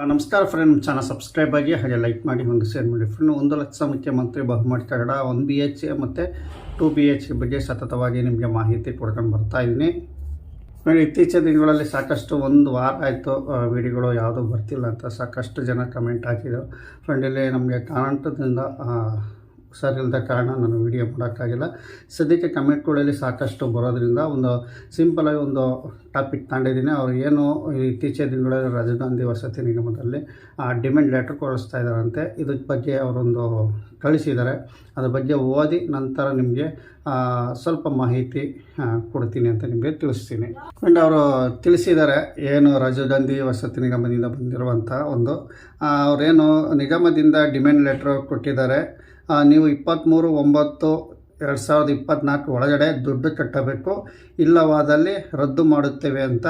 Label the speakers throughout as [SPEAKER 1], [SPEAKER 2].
[SPEAKER 1] ನಮಸ್ಕಾರ friend, channel subscribe ಆಗಿ ಹಾಗೆ ಲೈಕ್ ಮಾಡಿ ಒಂದು ಶೇರ್ ಮಾಡಿ ಫ್ರೆಂಡ್. 1 ಲಕ್ಷ ಮುಖ್ಯಮಂತ್ರಿ ಬಹುಮತ ಕನ್ನಡ 1 BHK ಮತ್ತು 2 BHK ಬಗ್ಗೆ ಸತತವಾಗಿ ನಿಮಗೆ ಮಾಹಿತಿ ಕೊಡ್ಕೊಂಡು ಬರ್ತಾ ಇದ್ದೀನಿ ಫ್ರೆಂಡ್. ಇತ್ತೀಚಿನ ದಿನಗಳಲ್ಲಿ ಸಾಕಷ್ಟು ಒಂದು ವಾರ ಆಯಿತು ವಿಡಿಯೋಗಳು ಯಾವುದೂ ಬರ್ತಿಲ್ಲ ಅಂತ ಸಾಕಷ್ಟು ಜನ ಕಮೆಂಟ್ ಹಾಕಿದರು ಫ್ರೆಂಡ್. ಇಲ್ಲಿ ನಮಗೆ ಕಾರಣದಿಂದ ಸರಿ ಇಲ್ಲದ ಕಾರಣ ನಾನು ವಿಡಿಯೋ ಮಾಡೋಕ್ಕಾಗಿಲ್ಲ. ಸದ್ಯಕ್ಕೆ ಕಮೆಂಟ್ಗಳಲ್ಲಿ ಸಾಕಷ್ಟು ಬರೋದ್ರಿಂದ ಒಂದು ಸಿಂಪಲಾಗಿ ಒಂದು ಟಾಪಿಕ್ ತಗೊಂಡಿದ್ದೀನಿ. ಅವ್ರು ಏನು ಇತ್ತೀಚಿನ ದಿನಗಳಲ್ಲಿ ರಾಜೀವ್ ಗಾಂಧಿ ವಸತಿ ನಿಗಮದಲ್ಲಿ ಡಿಮ್ಯಾಂಡ್ ಲೆಟ್ರ್ ಕೊಡಿಸ್ತಾ ಇದ್ದಾರಂತೆ. ಇದ್ರ ಬಗ್ಗೆ ಅವರೊಂದು ಕಳಿಸಿದ್ದಾರೆ. ಅದ್ರ ಬಗ್ಗೆ ಓದಿ ನಂತರ ನಿಮಗೆ ಸ್ವಲ್ಪ ಮಾಹಿತಿ ಕೊಡ್ತೀನಿ ಅಂತ ನಿಮಗೆ ತಿಳಿಸ್ತೀನಿ ಫ್ರೆಂಡ್. ಅವರು ತಿಳಿಸಿದ್ದಾರೆ ಏನು ರಾಜೀವ್ ಗಾಂಧಿ ವಸತಿ ನಿಗಮದಿಂದ ಬಂದಿರುವಂಥ ಒಂದು ಅವರೇನು ನಿಗಮದಿಂದ ಡಿಮ್ಯಾಂಡ್ ಲೆಟ್ರ್ ಕೊಟ್ಟಿದ್ದಾರೆ. ನೀವು 23/9/2024 ಒಳಗಡೆ ದುಡ್ಡು ಕಟ್ಟಬೇಕು, ಇಲ್ಲವಾದಲ್ಲಿ ರದ್ದು ಮಾಡುತ್ತೇವೆ ಅಂತ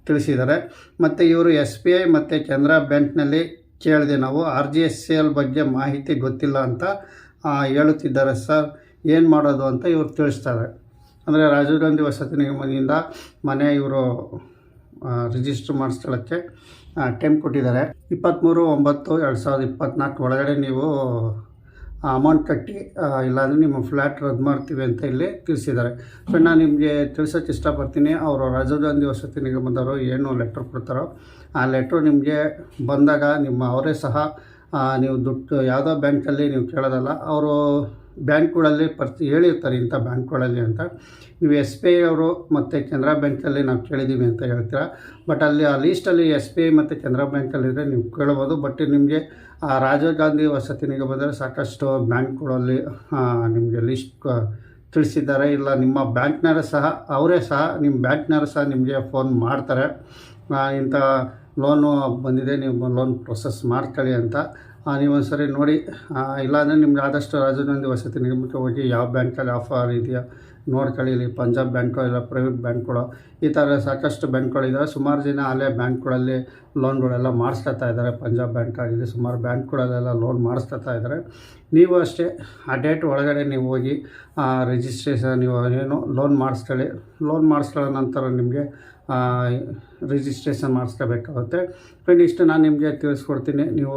[SPEAKER 1] ತಿಳಿಸಿದ್ದಾರೆ. ಮತ್ತು ಇವರು SBI ಮತ್ತು ಕೆನರಾ ಬ್ಯಾಂಕ್ನಲ್ಲಿ ಕೇಳಿದೆ, ನಾವು RGSL ಬಗ್ಗೆ ಮಾಹಿತಿ ಗೊತ್ತಿಲ್ಲ ಅಂತ ಹೇಳುತ್ತಿದ್ದಾರೆ ಸರ್, ಏನು ಮಾಡೋದು ಅಂತ ಇವರು ತಿಳಿಸ್ತಾರೆ. ಅಂದರೆ ರಾಜೀವ್ ಗಾಂಧಿ ವಸತಿ ನಿಗಮದಿಂದ ಮನೆ ಇವರು ರಿಜಿಸ್ಟರ್ ಮಾಡಿಸ್ಕೊಳ್ಳೋಕ್ಕೆ ಟೈಮ್ ಕೊಟ್ಟಿದ್ದಾರೆ. 23/9/2024 ಒಳಗಡೆ ನೀವು ಅಮೌಂಟ್ ಕಟ್ಟಿ, ಇಲ್ಲಾಂದರೆ ನಿಮ್ಮ ಫ್ಲ್ಯಾಟ್ ರದ್ದು ಮಾಡ್ತೀವಿ ಅಂತ ಇಲ್ಲಿ ತಿಳಿಸಿದ್ದಾರೆ. ಫ್ರೆಂಡ್, ನಾನು ನಿಮಗೆ ತಿಳಿಸೋಕ್ಕೆ ಇಷ್ಟಪಡ್ತೀನಿ. ಅವರು ರಾಜೀವ್ ಗಾಂಧಿ ವಸತಿ ನಿಗಮದವರು ಏನು ಲೆಟ್ರ್ ಕೊಡ್ತಾರೋ ಆ ಲೆಟ್ರು ನಿಮಗೆ ಬಂದಾಗ ಅವರೇ ಸಹ ನೀವು ದುಡ್ಡು ಯಾವುದೋ ಬ್ಯಾಂಕಲ್ಲಿ ನೀವು ಕೇಳೋದಲ್ಲ, ಅವರು ಬ್ಯಾಂಕ್ಗಳಲ್ಲಿ ಹೇಳಿರ್ತಾರೆ ಇಂಥ ಬ್ಯಾಂಕ್ಗಳಲ್ಲಿ ಅಂತ. ನೀವು SBI ಅವರು ಮತ್ತು ಕೆನರಾ ಬ್ಯಾಂಕಲ್ಲಿ ನಾವು ಕೇಳಿದ್ದೀವಿ ಅಂತ ಹೇಳ್ತೀರಾ, ಬಟ್ ಅಲ್ಲಿ ಆ ಲೀಸ್ಟಲ್ಲಿ SBI ಮತ್ತು ಕೆನರಾ ಬ್ಯಾಂಕಲ್ಲಿದ್ದರೆ ನೀವು ಕೇಳ್ಬೋದು. ಬಟ್ ನಿಮಗೆ ರಾಜೀವ್ ಗಾಂಧಿ ವಸತಿ ನಿಗಮದಲ್ಲಿ ಸಾಕಷ್ಟು ಬ್ಯಾಂಕ್ಗಳಲ್ಲಿ ನಿಮಗೆ ಲೀಸ್ಟ್ ತಿಳಿಸಿದ್ದಾರೆ. ಇಲ್ಲ ನಿಮ್ಮ ಬ್ಯಾಂಕ್ನವರೇ ಸಹ ನಿಮ್ಮ ಬ್ಯಾಂಕ್ನವರು ಸಹ ನಿಮಗೆ ಫೋನ್ ಮಾಡ್ತಾರೆ, ಇಂಥ ಲೋನು ಬಂದಿದೆ, ನೀವು ಲೋನ್ ಪ್ರೊಸೆಸ್ ಮಾಡ್ಕೊಳ್ಳಿ ಅಂತ. ನೀವೊಂದು ಸರಿ ನೋಡಿ, ಇಲ್ಲಾಂದರೆ ನಿಮ್ಗೆ ಆದಷ್ಟು ರಾಜೀವ್ ಗಾಂಧಿ ವಸತಿ ನಿಗಮಕ್ಕೆ ಹೋಗಿ ಯಾವ ಬ್ಯಾಂಕಲ್ಲಿ ಆಫರ್ ಇದೆಯಾ ನೋಡ್ಕೊಳ್ಳಿ. ಇಲ್ಲಿ ಪಂಜಾಬ್ ಬ್ಯಾಂಕು ಇಲ್ಲ ಪ್ರೈವೇಟ್ ಬ್ಯಾಂಕ್ಗಳು, ಈ ಥರ ಸಾಕಷ್ಟು ಬ್ಯಾಂಕ್ಗಳಿದ್ದಾವೆ. ಸುಮಾರು ಜನ ಅಲ್ಲೇ ಬ್ಯಾಂಕ್ಗಳಲ್ಲಿ ಲೋನ್ಗಳೆಲ್ಲ ಮಾಡಿಸ್ಕೊತಾ ಇದ್ದಾರೆ. ಪಂಜಾಬ್ ಬ್ಯಾಂಕ್ ಆಗಿದೆ, ಸುಮಾರು ಬ್ಯಾಂಕ್ಗಳಲ್ಲೆಲ್ಲ ಲೋನ್ ಮಾಡಿಸ್ಕೊತಾ ಇದ್ದಾರೆ. ನೀವು ಅಷ್ಟೇ ಆ ಡೇಟ್ ಒಳಗಡೆ ನೀವು ಹೋಗಿ ರಿಜಿಸ್ಟ್ರೇಷನ್ ನೀವು ಏನು ಲೋನ್ ಮಾಡಿಸ್ಕೊಳ್ಳಿ. ಲೋನ್ ಮಾಡಿಸ್ಕೊಳ್ಳೋ ನಂತರ ನಿಮಗೆ ರಿಜಿಸ್ಟ್ರೇಷನ್ ಮಾಡಿಸ್ಕೋಬೇಕಾಗುತ್ತೆ ಫ್ರೆಂಡ್. ಇಷ್ಟು ನಾನು ನಿಮಗೆ ತಿಳಿಸ್ಕೊಡ್ತೀನಿ. ನೀವು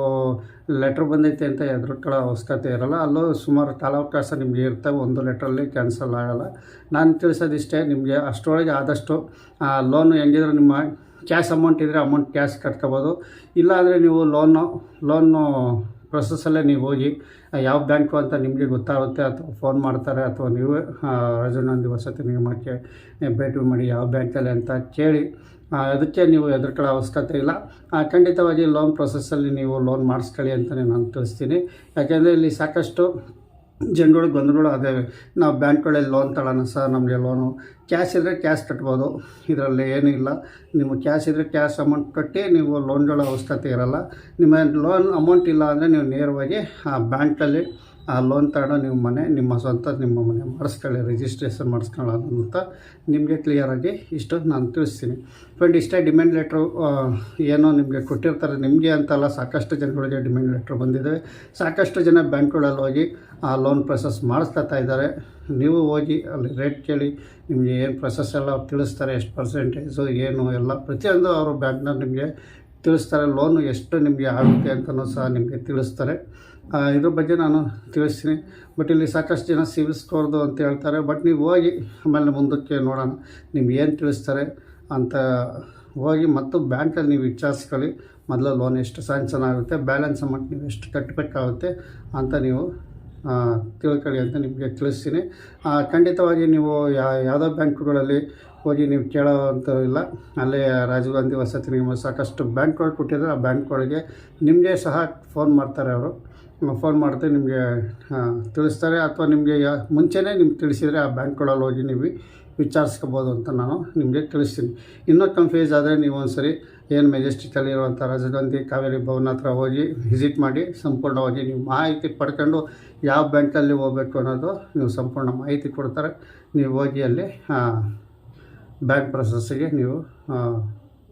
[SPEAKER 1] ಲೆಟ್ರ್ ಬಂದೈತೆ ಅಂತ ಹೆದರ್ಕೊಳ್ಳೋ ಅವಶ್ಯಕತೆ ಇರೋಲ್ಲ. ಅಲ್ಲೂ ಸುಮಾರು ಕಾಲಾವಕಾಶ ನಿಮಗೆ ಇರ್ತವೆ, ಒಂದು ಲೆಟ್ರಲ್ಲಿ ಕ್ಯಾನ್ಸಲ್ ಆಗೋಲ್ಲ. ನಾನು ತಿಳಿಸೋದಿಷ್ಟೇ, ನಿಮಗೆ ಅಷ್ಟರೊಳಗೆ ಆದಷ್ಟು ಲೋನು ಹೆಂಗಿದ್ರೆ ನಿಮ್ಮ ಕ್ಯಾಶ್ ಅಮೌಂಟ್ ಇದ್ದರೆ ಅಮೌಂಟ್ ಕ್ಯಾಶ್ ಕಟ್ಕೋಬೋದು. ಇಲ್ಲಾಂದರೆ ನೀವು ಲೋನು ಪ್ರೊಸೆಸ್ಸಲ್ಲೇ ನೀವು ಹೋಗಿ ಯಾವ ಬ್ಯಾಂಕು ಅಂತ ನಿಮಗೆ ಗೊತ್ತಾಗುತ್ತೆ, ಅಥವಾ ಫೋನ್ ಮಾಡ್ತಾರೆ, ಅಥವಾ ನೀವೇ ರಾಜೀವ್ ಗಾಂಧಿ ವಸತಿ ನಿಗಮಕ್ಕೆ ಭೇಟಿ ಮಾಡಿ ಯಾವ ಬ್ಯಾಂಕಲ್ಲಿ ಅಂತ ಕೇಳಿ, ಅದಕ್ಕೆ ನೀವು ಹೆದರ್ಕೊಳ್ಳೋ ಅವಶ್ಯಕತೆ ಇಲ್ಲ. ಖಂಡಿತವಾಗಿ ಲೋನ್ ಪ್ರೊಸೆಸ್ಸಲ್ಲಿ ನೀವು ಲೋನ್ ಮಾಡಿಸ್ಕೊಳ್ಳಿ ಅಂತಲೇ ನಾನು ತಿಳಿಸ್ತೀನಿ. ಯಾಕೆಂದರೆ ಇಲ್ಲಿ ಸಾಕಷ್ಟು ಜನಗಳು ಗೊಂದಲಗಳು ಅದೇ, ನಾವು ಬ್ಯಾಂಕ್ಗಳಲ್ಲಿ ಲೋನ್ ತಗೊಳ್ಳೋಣ ಸರ್, ನಮಗೆ ಲೋನು ಕ್ಯಾಶ್ ಇದ್ದರೆ ಕ್ಯಾಶ್ ಕಟ್ಬೋದು, ಇದರಲ್ಲಿ ಏನೂ ಇಲ್ಲ. ನೀವು ಕ್ಯಾಶ್ ಇದ್ದರೆ ಕ್ಯಾಶ್ ಅಮೌಂಟ್ ಕಟ್ಟಿ ನೀವು ಲೋನ್ಗಳ ಅವಶ್ಯಕತೆ ಇರೋಲ್ಲ. ನಿಮ್ಮ ಲೋನ್ ಅಮೌಂಟ್ ಇಲ್ಲ ಅಂದರೆ ನೀವು ನೇರವಾಗಿ ಬ್ಯಾಂಕಲ್ಲಿ ಲೋನ್ ತಗೊಂಡು ನಿಮ್ಮ ಮನೆ ಮಾಡಿಸ್ಕೊಳ್ಳಿ, ರಿಜಿಸ್ಟ್ರೇಷನ್ ಮಾಡಿಸ್ಕೊಳ್ಳೋದು ಅಂತ ನಿಮಗೆ ಕ್ಲಿಯರಾಗಿ ಇಷ್ಟು ನಾನು ತಿಳಿಸ್ತೀನಿ ಫ್ರೆಂಡ್. ಇಷ್ಟೇ ಡಿಮ್ಯಾಂಡ್ ಲೆಟ್ರು ಏನೋ ನಿಮಗೆ ಕೊಟ್ಟಿರ್ತಾರೆ, ನಿಮಗೆ ಅಂತಲ್ಲ ಸಾಕಷ್ಟು ಜನಗಳಿಗೆ ಡಿಮ್ಯಾಂಡ್ ಲೆಟ್ರ್ ಬಂದಿದೆ. ಸಾಕಷ್ಟು ಜನ ಬ್ಯಾಂಕ್ಗಳಲ್ಲಿ ಹೋಗಿ ಲೋನ್ ಪ್ರೊಸೆಸ್ ಮಾಡಿಸ್ಕೊತಾ ಇದ್ದಾರೆ. ನೀವು ಹೋಗಿ ಅಲ್ಲಿ ರೇಟ್ ಕೇಳಿ, ನಿಮಗೆ ಏನು ಪ್ರೊಸೆಸ್ ಎಲ್ಲ ತಿಳಿಸ್ತಾರೆ, ಎಷ್ಟು ಪರ್ಸೆಂಟೇಜು ಏನು ಎಲ್ಲ ಪ್ರತಿಯೊಂದು ಅವರು ಬ್ಯಾಂಕ್ನವ್ರು ನಿಮಗೆ ತಿಳಿಸ್ತಾರೆ. ಲೋನು ಎಷ್ಟು ನಿಮಗೆ ಆಗುತ್ತೆ ಅಂತಲೂ ಸಹ ನಿಮಗೆ ತಿಳಿಸ್ತಾರೆ. ಇದ್ರ ಬಗ್ಗೆ ನಾನು ತಿಳಿಸ್ತೀನಿ. ಬಟ್ ಇಲ್ಲಿ ಸಾಕಷ್ಟು ಜನ ಸಿವಿಲ್ ಸ್ಕೋರ್ದು ಅಂತ ಹೇಳ್ತಾರೆ. ಬಟ್ ನೀವು ಹೋಗಿ ಆಮೇಲೆ ಮುಂದಕ್ಕೆ ನೋಡೋಣ ನಿಮ್ಗೆ ಏನು ತಿಳಿಸ್ತಾರೆ ಅಂತ ಹೋಗಿ ಮತ್ತು ಬ್ಯಾಂಕಲ್ಲಿ ನೀವು ವಿಚಾರಿಸ್ಕೊಳ್ಳಿ. ಮೊದಲು ಲೋನ್ ಎಷ್ಟು ಸ್ಯಾಂಕ್ಷನ್ ಆಗುತ್ತೆ, ಬ್ಯಾಲೆನ್ಸ್ ಅಮೌಂಟ್ ನೀವು ಎಷ್ಟು ಕಟ್ಟಬೇಕಾಗುತ್ತೆ ಅಂತ ನೀವು ತಿಳ್ಕೊಳ್ಳಿ ಅಂತ ನಿಮಗೆ ತಿಳಿಸ್ತೀನಿ. ಖಂಡಿತವಾಗಿ ನೀವು ಯಾವುದೋ ಬ್ಯಾಂಕುಗಳಲ್ಲಿ ಹೋಗಿ ನೀವು ಕೇಳೋವಂಥ ಇಲ್ಲ. ಅಲ್ಲೇ ರಾಜೀವ್ ಗಾಂಧಿ ವಸತಿ ನಿಗಮ ಸಾಕಷ್ಟು ಬ್ಯಾಂಕ್ಗಳು ಕೊಟ್ಟಿದ್ದಾರೆ. ಆ ಬ್ಯಾಂಕ್ಗಳಿಗೆ ನಿಮಗೆ ಸಹ ಫೋನ್ ಮಾಡ್ತಾರೆ. ಅವರು ಫೋನ್ ಮಾಡ್ತಾರೆ, ನಿಮಗೆ ತಿಳಿಸ್ತಾರೆ. ಅಥವಾ ನಿಮಗೆ ಮುಂಚೆನೇ ನಿಮ್ಗೆ ತಿಳಿಸಿದರೆ ಆ ಬ್ಯಾಂಕ್ಗಳಲ್ಲಿ ಹೋಗಿ ನೀವು ವಿಚಾರಿಸ್ಕೋಬೋದು ಅಂತ ನಾನು ನಿಮಗೆ ತಿಳಿಸ್ತೀನಿ. ಇನ್ನೂ ಕನ್ಫ್ಯೂಸ್ ಆದರೆ ನೀವು ಒಂದು ಸರಿ ಏನು ಮೆಜೆಸ್ಟಿಕಲ್ಲಿರುವಂಥ ರಾಜೀವ್ ಗಾಂಧಿ ಕಾವೇರಿ ಭವನ ಹತ್ರ ಹೋಗಿ ವಿಸಿಟ್ ಮಾಡಿ ಸಂಪೂರ್ಣವಾಗಿ ನೀವು ಮಾಹಿತಿ ಪಡ್ಕೊಂಡು ಯಾವ ಬ್ಯಾಂಕಲ್ಲಿ ಹೋಗಬೇಕು ಅನ್ನೋದು ನೀವು ಸಂಪೂರ್ಣ ಮಾಹಿತಿ ಕೊಡ್ತಾರೆ. ನೀವು ಹೋಗಿ ಅಲ್ಲಿ ಬ್ಯಾಂಕ್ ಪ್ರೊಸೆಸ್ಸಿಗೆ ನೀವು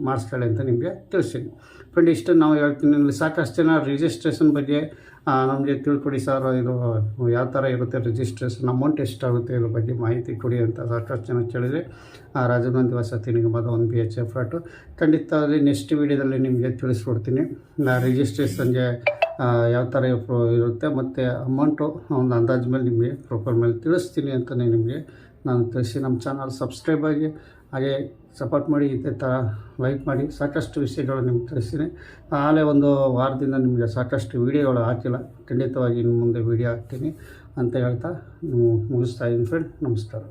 [SPEAKER 1] ಮಾಡಿಸ್ತಾಳೆ ಅಂತ ನಿಮಗೆ ತಿಳಿಸ್ತೀನಿ. ಫ್ರೆಂಡ್ ಇಷ್ಟು ನಾವು ಹೇಳ್ತೀನಿ. ಇಲ್ಲಿ ಸಾಕಷ್ಟು ಜನ ರಿಜಿಸ್ಟ್ರೇಷನ್ ಬಗ್ಗೆ ನಮಗೆ ತಿಳ್ಕೊಡಿ ಸರ್, ಇದು ಯಾವ ಥರ ಇರುತ್ತೆ ರಿಜಿಸ್ಟ್ರೇಷನ್, ಅಮೌಂಟ್ ಎಷ್ಟಾಗುತ್ತೆ ಇದ್ರ ಬಗ್ಗೆ ಮಾಹಿತಿ ಕೊಡಿ ಅಂತ ಸಾಕಷ್ಟು ಜನ ಕೇಳಿದರೆ ರಾಜೀವ್ ಗಾಂಧಿ ವಸತಿ ನಿಗಮದ 1 BHK ಫ್ಲಾಟು ಖಂಡಿತವಾಗಿ ನೆಕ್ಸ್ಟ್ ವೀಡಿಯೋದಲ್ಲಿ ನಿಮಗೆ ತಿಳಿಸ್ಕೊಡ್ತೀನಿ. ರಿಜಿಸ್ಟ್ರೇಷನ್ಗೆ ಯಾವ ಥರ ಇರುತ್ತೆ ಮತ್ತು ಅಮೌಂಟು ಒಂದು ಅಂದಾಜು ಮೇಲೆ ನಿಮಗೆ ಪ್ರೊಫೈಲ್ ಮೇಲೆ ತಿಳಿಸ್ತೀನಿ ಅಂತಲೇ ನಿಮಗೆ ನಾನು ತಿಳಿಸಿ. ನಮ್ಮ ಚಾನಲ್ ಸಬ್ಸ್ಕ್ರೈಬ್ ಆಗಿ ಹಾಗೆ ಸಪೋರ್ಟ್ ಮಾಡಿ, ಇದೇ ಥರ ಲೈಕ್ ಮಾಡಿ. ಸಾಕಷ್ಟು ವಿಷಯಗಳು ನಿಮ್ಗೆ ತಿಳಿಸ್ತೀನಿ. ಆಲೇ ಒಂದು ವಾರದಿಂದ ನಿಮಗೆ ಸಾಕಷ್ಟು ವೀಡಿಯೋಗಳು ಹಾಕಿಲ್ಲ, ಖಂಡಿತವಾಗಿ ಇನ್ನು ಮುಂದೆ ವೀಡಿಯೋ ಹಾಕ್ತೀನಿ ಅಂತ ಹೇಳ್ತಾ ಮುಗಿಸ್ತಾ ಇದ್ದೀನಿ ಫ್ರೆಂಡ್. ನಮಸ್ಕಾರ.